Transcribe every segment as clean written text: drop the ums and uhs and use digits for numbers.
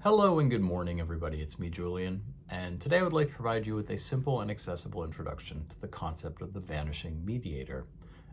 Hello and good morning, everybody. It's me, Julian, and today I would like to provide you with a simple and accessible introduction to the concept of the vanishing mediator.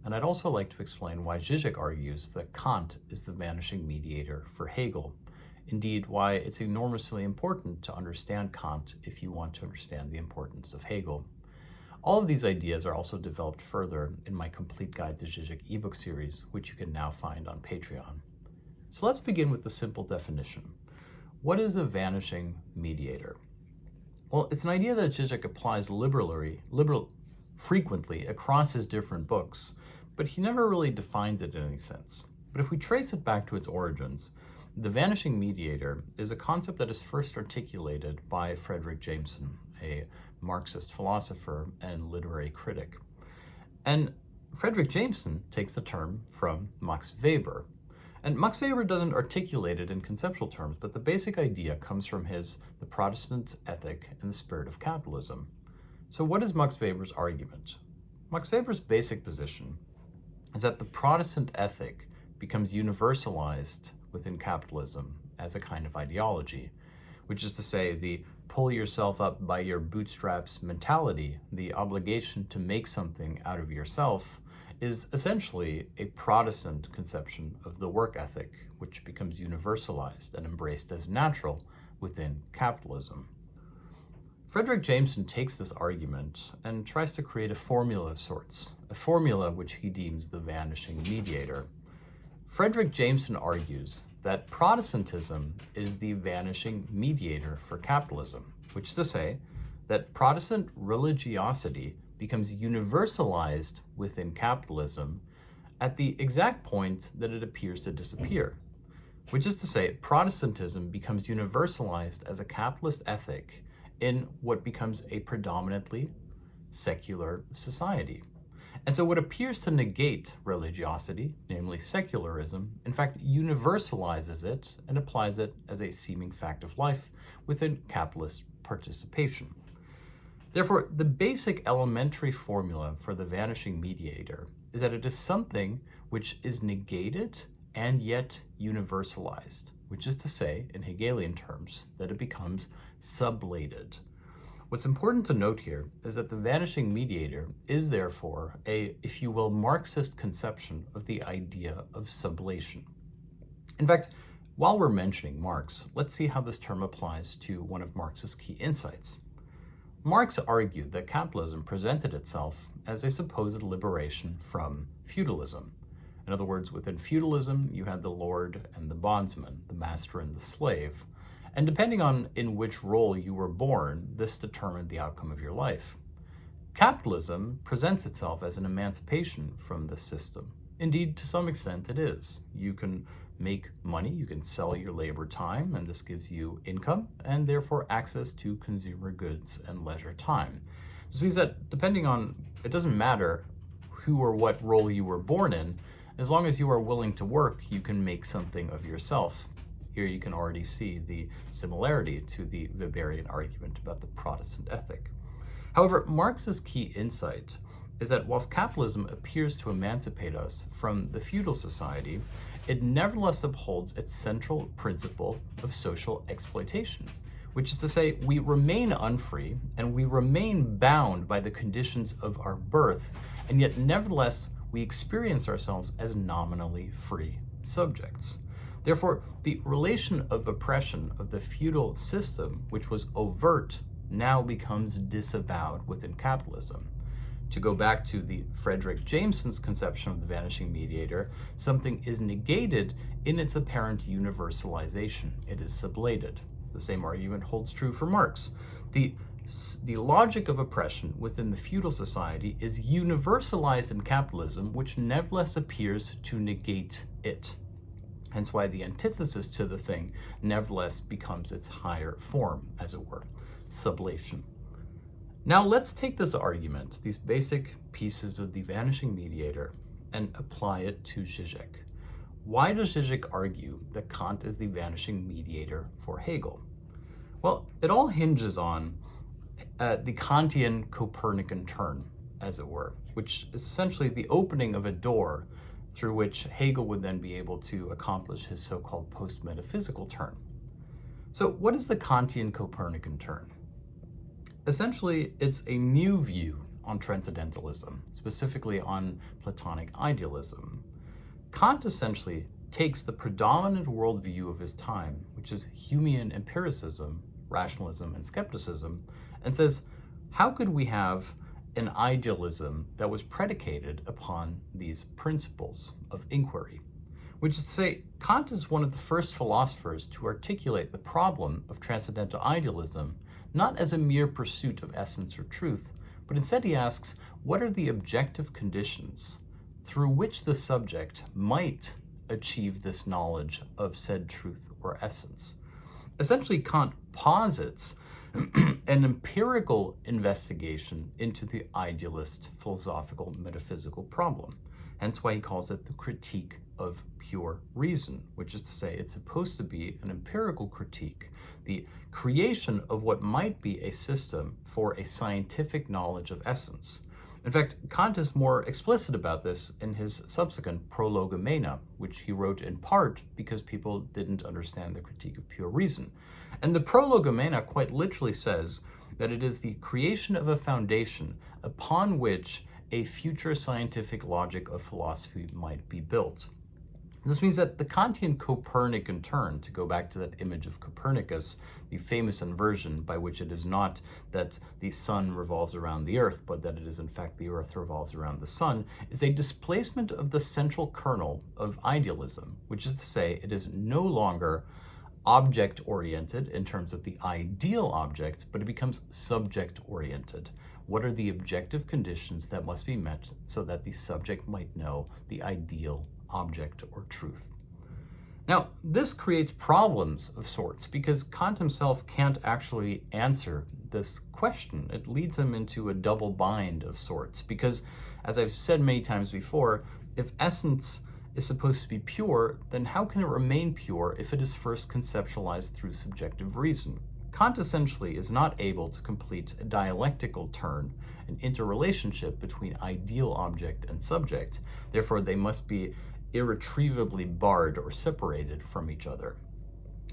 And I'd also like to explain why Žižek argues that Kant is the vanishing mediator for Hegel. Indeed, why it's enormously important to understand Kant if you want to understand the importance of Hegel. All of these ideas are also developed further in my Complete Guide to Žižek ebook series, which you can now find on Patreon. So let's begin with the simple definition. What is a vanishing mediator? Well, it's an idea that Žižek applies frequently across his different books, but he never really defines it in any sense. But if we trace it back to its origins, the vanishing mediator is a concept that is first articulated by Frederick Jameson, a Marxist philosopher and literary critic. And Frederick Jameson takes the term from Max Weber. And Max Weber doesn't articulate it in conceptual terms, but the basic idea comes from The Protestant Ethic and the Spirit of Capitalism. So what is Max Weber's argument? Max Weber's basic position is that the Protestant ethic becomes universalized within capitalism as a kind of ideology, which is to say the pull yourself up by your bootstraps mentality, the obligation to make something out of yourself, is essentially a Protestant conception of the work ethic, which becomes universalized and embraced as natural within capitalism. Frederick Jameson takes this argument and tries to create a formula of sorts, a formula which he deems the vanishing mediator. Frederick Jameson argues that Protestantism is the vanishing mediator for capitalism, which is to say that Protestant religiosity becomes universalized within capitalism at the exact point that it appears to disappear, which is to say Protestantism becomes universalized as a capitalist ethic in what becomes a predominantly secular society. And so what appears to negate religiosity, namely secularism, in fact universalizes it and applies it as a seeming fact of life within capitalist participation. Therefore, the basic elementary formula for the vanishing mediator is that it is something which is negated and yet universalized, which is to say, in Hegelian terms, that it becomes sublated. What's important to note here is that the vanishing mediator is therefore a, if you will, Marxist conception of the idea of sublation. In fact, while we're mentioning Marx, let's see how this term applies to one of Marx's key insights. Marx argued that capitalism presented itself as a supposed liberation from feudalism. In other words, within feudalism, you had the lord and the bondsman, the master and the slave. And depending on in which role you were born, this determined the outcome of your life. Capitalism presents itself as an emancipation from this system. Indeed, to some extent it is. You can make money, you can sell your labor time, and this gives you income and therefore access to consumer goods and leisure time. This means that depending on, it doesn't matter who or what role you were born in, as long as you are willing to work, you can make something of yourself. Here you can already see the similarity to the Weberian argument about the Protestant ethic. However, Marx's key insight is that whilst capitalism appears to emancipate us from the feudal society, it nevertheless upholds its central principle of social exploitation, which is to say we remain unfree and we remain bound by the conditions of our birth, and yet nevertheless we experience ourselves as nominally free subjects. Therefore, the relation of oppression of the feudal system, which was overt, now becomes disavowed within capitalism. To go back to the Frederick Jameson's conception of the vanishing mediator, something is negated in its apparent universalization. It is sublated. The same argument holds true for Marx. The logic of oppression within the feudal society is universalized in capitalism, which nevertheless appears to negate it. Hence why the antithesis to the thing nevertheless becomes its higher form, as it were, sublation. Now let's take this argument, these basic pieces of the vanishing mediator, and apply it to Žižek. Why does Žižek argue that Kant is the vanishing mediator for Hegel? Well, it all hinges on the Kantian copernican turn, as it were, which is essentially the opening of a door through which Hegel would then be able to accomplish his so-called post-metaphysical turn. So what is the Kantian Copernican turn? Essentially, it's a new view on transcendentalism, specifically on Platonic idealism. Kant essentially takes the predominant worldview of his time, which is Humean empiricism, rationalism, and skepticism, and says, how could we have an idealism that was predicated upon these principles of inquiry? Which is to say, Kant is one of the first philosophers to articulate the problem of transcendental idealism, not as a mere pursuit of essence or truth, but instead he asks, what are the objective conditions through which the subject might achieve this knowledge of said truth or essence? Essentially, Kant posits an empirical investigation into the idealist philosophical metaphysical problem. Hence why he calls it the critique of pure reason, which is to say it's supposed to be an empirical critique, the creation of what might be a system for a scientific knowledge of essence. In fact, Kant is more explicit about this in his subsequent Prolegomena, which he wrote in part because people didn't understand the critique of pure reason. And the Prolegomena quite literally says that it is the creation of a foundation upon which a future scientific logic of philosophy might be built. This means that the Kantian Copernican turn, to go back to that image of Copernicus, the famous inversion by which it is not that the sun revolves around the earth, but that it is in fact the earth revolves around the sun, is a displacement of the central kernel of idealism, which is to say it is no longer object-oriented in terms of the ideal object, but it becomes subject-oriented. What are the objective conditions that must be met so that the subject might know the ideal object or truth? Now, this creates problems of sorts because Kant himself can't actually answer this question. It leads him into a double bind of sorts because, as I've said many times before, if essence is supposed to be pure, then how can it remain pure if it is first conceptualized through subjective reason? Kant essentially is not able to complete a dialectical turn, an interrelationship between ideal object and subject. Therefore, they must be irretrievably barred or separated from each other.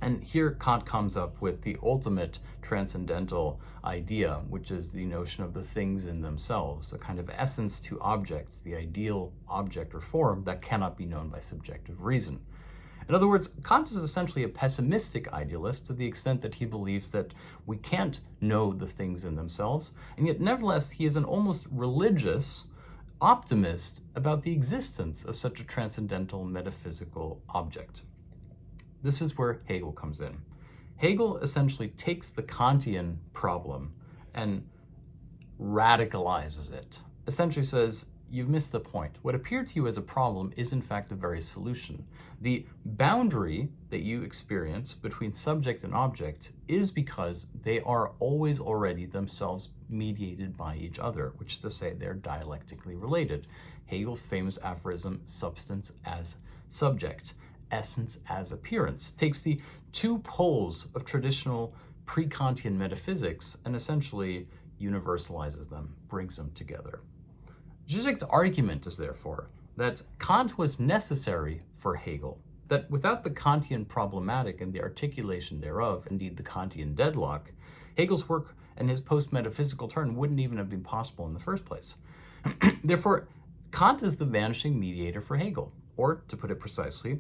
And here Kant comes up with the ultimate transcendental idea, which is the notion of the things in themselves, a kind of essence to objects, the ideal object or form that cannot be known by subjective reason. In other words, Kant is essentially a pessimistic idealist to the extent that he believes that we can't know the things in themselves, and yet nevertheless he is an almost religious optimist about the existence of such a transcendental metaphysical object. This is where Hegel comes in. Hegel essentially takes the Kantian problem and radicalizes it. Essentially says, you've missed the point. What appeared to you as a problem is in fact the very solution. The boundary that you experience between subject and object is because they are always already themselves mediated by each other, which is to say they're dialectically related. Hegel's famous aphorism, substance as subject, essence as appearance, takes the two poles of traditional pre-Kantian metaphysics and essentially universalizes them, brings them together. Žižek's argument is therefore that Kant was necessary for Hegel, that without the Kantian problematic and the articulation thereof, indeed the Kantian deadlock, Hegel's work and his post-metaphysical turn wouldn't even have been possible in the first place. Therefore, Kant is the vanishing mediator for Hegel, or to put it precisely,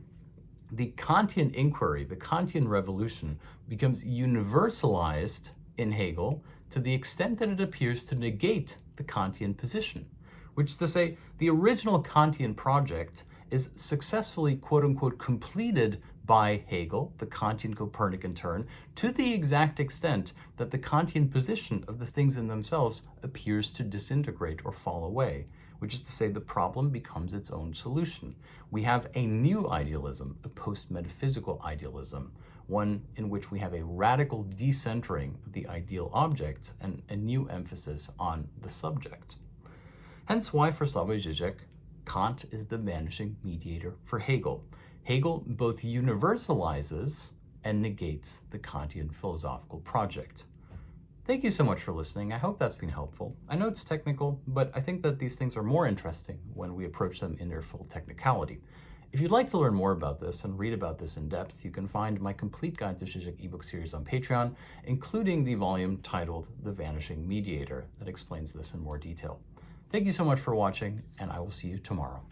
the Kantian inquiry, the Kantian revolution, becomes universalized in Hegel to the extent that it appears to negate the Kantian position, which is to say the original Kantian project is successfully, quote-unquote, completed by Hegel, the Kantian Copernican turn, to the exact extent that the Kantian position of the things in themselves appears to disintegrate or fall away, which is to say the problem becomes its own solution. We have a new idealism, a post-metaphysical idealism, one in which we have a radical decentering of the ideal object and a new emphasis on the subject. Hence why for Slavoj Žižek, Kant is the vanishing mediator for Hegel. Hegel both universalizes and negates the Kantian philosophical project. Thank you so much for listening. I hope that's been helpful. I know it's technical, but I think that these things are more interesting when we approach them in their full technicality. If you'd like to learn more about this and read about this in depth, you can find my complete guide to Žižek ebook series on Patreon, including the volume titled The Vanishing Mediator that explains this in more detail. Thank you so much for watching, and I will see you tomorrow.